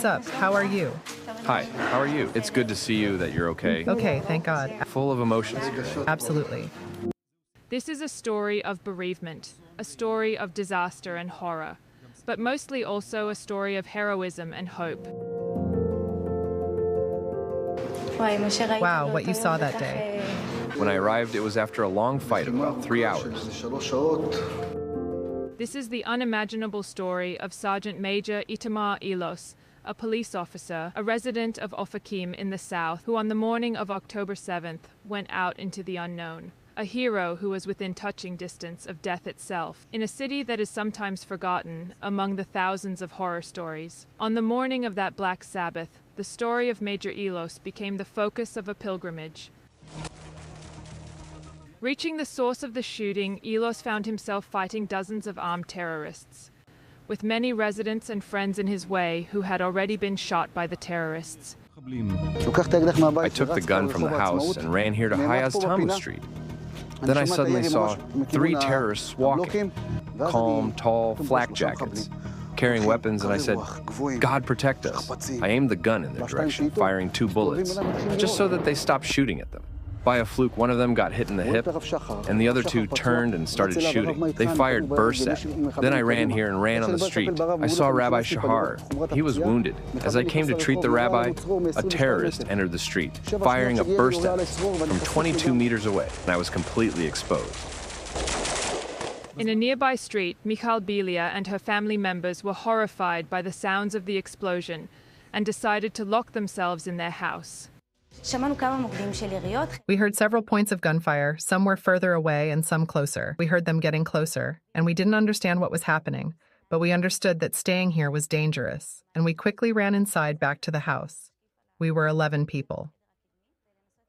What's up? How are you? Hi, how are you? It's good to see you, that you're okay. Okay, thank God. Full of emotions. Absolutely. This is a story of bereavement, a story of disaster and horror, but mostly also a story of heroism and hope. Wow, what you saw that day. When I arrived, it was after a long fight of about 3 hours. This is the unimaginable story of Sergeant Major Itamar Ilos, a police officer, a resident of Ofakim in the south, who on the morning of October 7th went out into the unknown. A hero who was within touching distance of death itself, in a city that is sometimes forgotten among the thousands of horror stories. On the morning of that Black Sabbath, the story of Major Ilos became the focus of a pilgrimage. Reaching the source of the shooting, Ilos found himself fighting dozens of armed terrorists, with many residents and friends in his way who had already been shot by the terrorists. I took the gun from the house and ran here to Hayaz Tammuz Street. Then I suddenly saw 3 terrorists walking, calm, tall, flak jackets, carrying weapons, and I said, "God protect us." I aimed the gun in their direction, firing 2 bullets, just so that they stopped shooting at them. By a fluke, one of them got hit in the hip, and the other 2 turned and started shooting. They fired bursts at me. Then I ran here and ran on the street. I saw Rabbi Shahar. He was wounded. As I came to treat the rabbi, a terrorist entered the street, firing a burst at me from 22 meters away, and I was completely exposed. In a nearby street, Michal Belia and her family members were horrified by the sounds of the explosion and decided to lock themselves in their house. We heard several points of gunfire. Some were further away and some closer. We heard them getting closer, and we didn't understand what was happening, but we understood that staying here was dangerous, and we quickly ran inside back to the house. We were 11 people.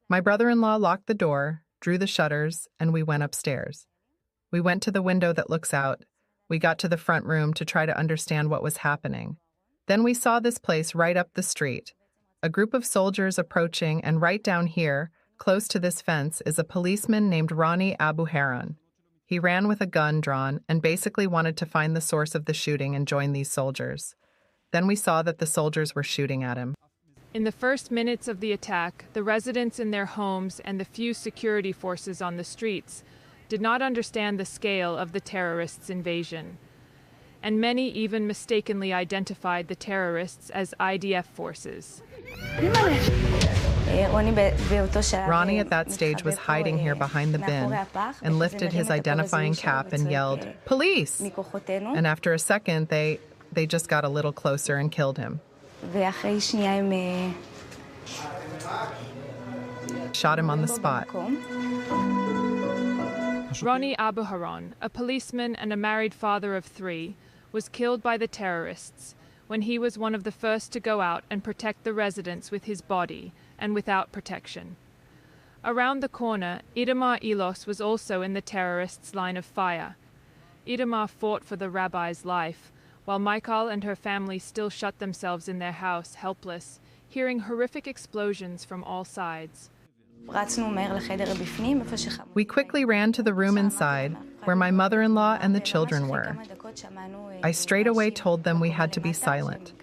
My brother-in-law locked the door, drew the shutters, and we went upstairs. We went to the window that looks out. We got to the front room to try to understand what was happening. Then we saw this place right up the street. A group of soldiers approaching, and right down here, close to this fence, is a policeman named Ronnie Abu Haran. He ran with a gun drawn and basically wanted to find the source of the shooting and join these soldiers. Then we saw that the soldiers were shooting at him. In the first minutes of the attack, the residents in their homes and the few security forces on the streets did not understand the scale of the terrorists' invasion, and many even mistakenly identified the terrorists as IDF forces. Ronnie at that stage was hiding here behind the bin and lifted his identifying cap and yelled, "Police!" And after a second, they just got a little closer and killed him. Shot him on the spot. Ronnie Abu Haran, a policeman and a married father of 3, was killed by the terrorists when he was one of the first to go out and protect the residents with his body and without protection. Around the corner, Itamar Ilos was also in the terrorists' line of fire. Itamar fought for the rabbi's life, while Michal and her family still shut themselves in their house, helpless, hearing horrific explosions from all sides. We quickly ran to the room inside, where my mother-in-law and the children were. I straight away told them we had to be silent.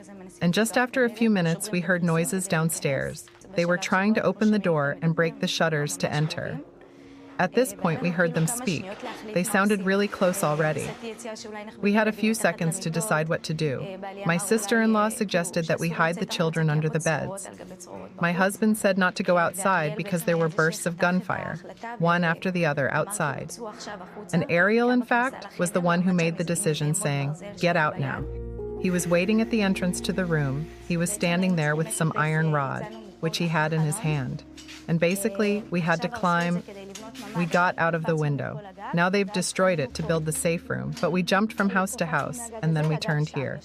And just after a few minutes, we heard noises downstairs. They were trying to open the door and break the shutters to enter. At this point, we heard them speak. They sounded really close already. We had a few seconds to decide what to do. My sister-in-law suggested that we hide the children under the beds. My husband said not to go outside because there were bursts of gunfire, one after the other outside. And Ariel, in fact, was the one who made the decision, saying, "Get out now." He was waiting at the entrance to the room. He was standing there with some iron rod, which he had in his hand. And basically, we had to climb. We got out of the window. Now they've destroyed it to build the safe room, but we jumped from house to house, and then we turned here.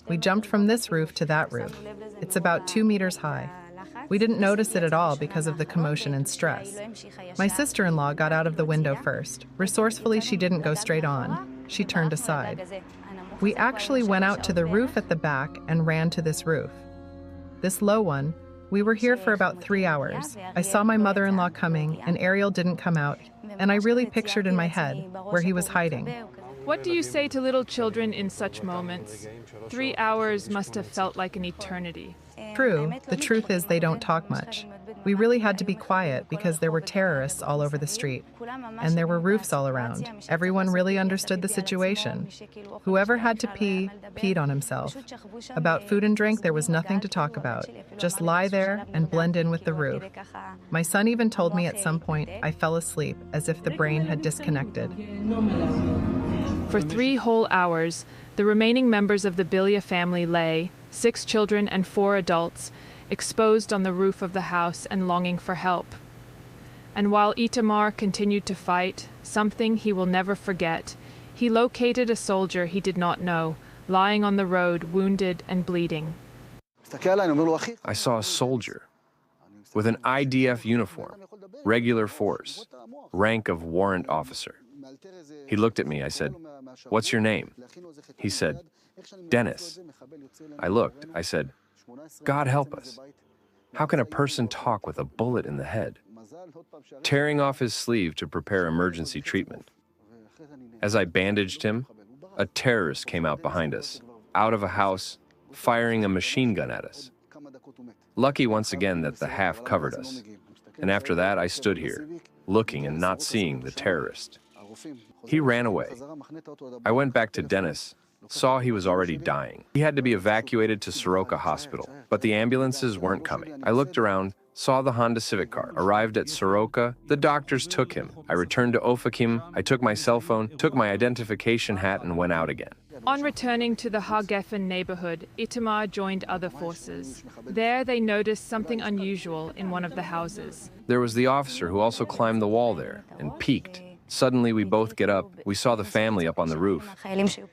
We jumped from this roof to that roof. It's about 2 meters high. We didn't notice it at all because of the commotion and stress. My sister-in-law got out of the window first. Resourcefully, she didn't go straight on. She turned aside. We actually went out to the roof at the back and ran to this roof. This low one. We were here for about 3 hours. I saw my mother-in-law coming, and Ariel didn't come out, and I really pictured in my head where he was hiding. What do you say to little children in such moments? 3 hours must have felt like an eternity. True, the truth is they don't talk much. We really had to be quiet because there were terrorists all over the street, and there were roofs all around. Everyone really understood the situation. Whoever had to pee, peed on himself. About food and drink, there was nothing to talk about. Just lie there and blend in with the roof. My son even told me at some point I fell asleep as if the brain had disconnected. For 3 whole hours, the remaining members of the Bilia family lay, 6 children and 4 adults, exposed on the roof of the house and longing for help. And while Itamar continued to fight, something he will never forget, he located a soldier he did not know, lying on the road, wounded and bleeding. I saw a soldier with an IDF uniform, regular force, rank of warrant officer. He looked at me. I said, "What's your name?" He said, "Dennis." I looked. I said, "God help us. How can a person talk with a bullet in the head?" Tearing off his sleeve to prepare emergency treatment. As I bandaged him, a terrorist came out behind us, out of a house, firing a machine gun at us. Lucky once again that the half covered us. And after that, I stood here, looking and not seeing the terrorist. He ran away. I went back to Dennis, saw he was already dying. He had to be evacuated to Soroka Hospital, but the ambulances weren't coming. I looked around, saw the Honda Civic car, arrived at Soroka. The doctors took him. I returned to Ofakim. I took my cell phone, took my identification hat, and went out again. On returning to the Hargeffen neighborhood, Itamar joined other forces. There they noticed something unusual in one of the houses. There was the officer who also climbed the wall there and peeked. Suddenly, we both get up. We saw the family up on the roof.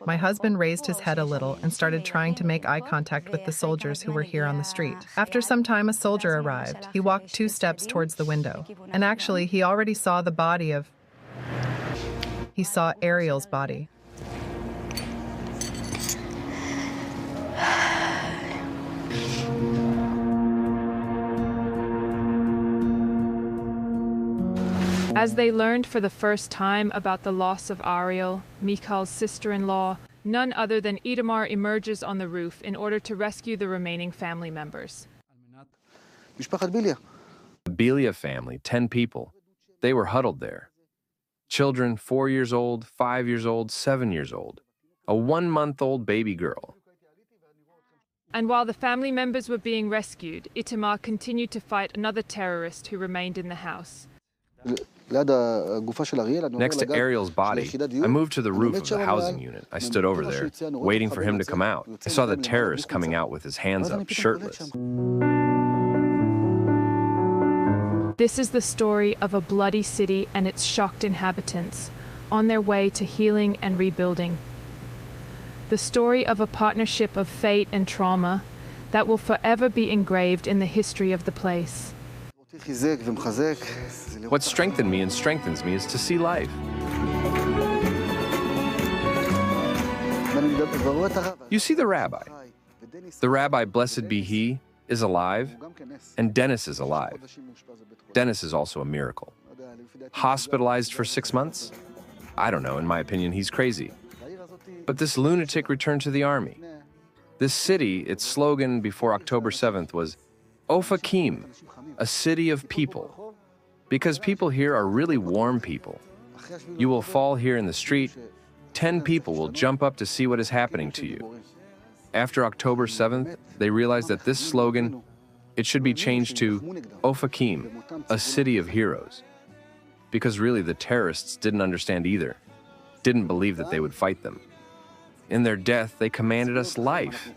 My husband raised his head a little and started trying to make eye contact with the soldiers who were here on the street. After some time, a soldier arrived. He walked 2 steps towards the window. And actually, he already saw the body of... He saw Ariel's body. As they learned for the first time about the loss of Ariel, Michal's sister-in-law, none other than Itamar emerges on the roof in order to rescue the remaining family members. The Bilia family, 10 people, they were huddled there. Children 4 years old, 5 years old, 7 years old. A 1-month-old baby girl. And while the family members were being rescued, Itamar continued to fight another terrorist who remained in the house. Next to Ariel's body, I moved to the roof of the housing unit. I stood over there, waiting for him to come out. I saw the terrorist coming out with his hands up, shirtless. This is the story of a bloody city and its shocked inhabitants, on their way to healing and rebuilding. The story of a partnership of fate and trauma that will forever be engraved in the history of the place. What strengthened me and strengthens me is to see life. You see the rabbi. The rabbi, blessed be he, is alive, and Dennis is alive. Dennis is also a miracle. Hospitalized for 6 months? I don't know, in my opinion, he's crazy. But this lunatic returned to the army. This city, its slogan before October 7th was, Ofakim, a city of people. Because people here are really warm people. You will fall here in the street, 10 people will jump up to see what is happening to you. After October 7th, they realized that this slogan, it should be changed to Ofakim, a city of heroes. Because really the terrorists didn't understand either, didn't believe that they would fight them. In their death, they commanded us life.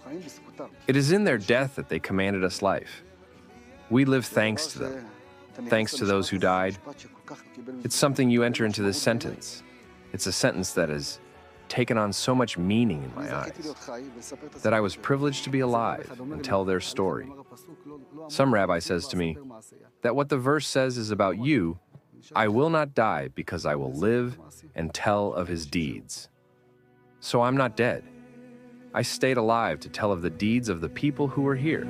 It is in their death that they commanded us life. We live thanks to them, thanks to those who died. It's something you enter into this sentence. It's a sentence that has taken on so much meaning in my eyes, that I was privileged to be alive and tell their story. Some rabbi says to me that what the verse says is about you, I will not die because I will live and tell of his deeds. So I'm not dead. I stayed alive to tell of the deeds of the people who were here.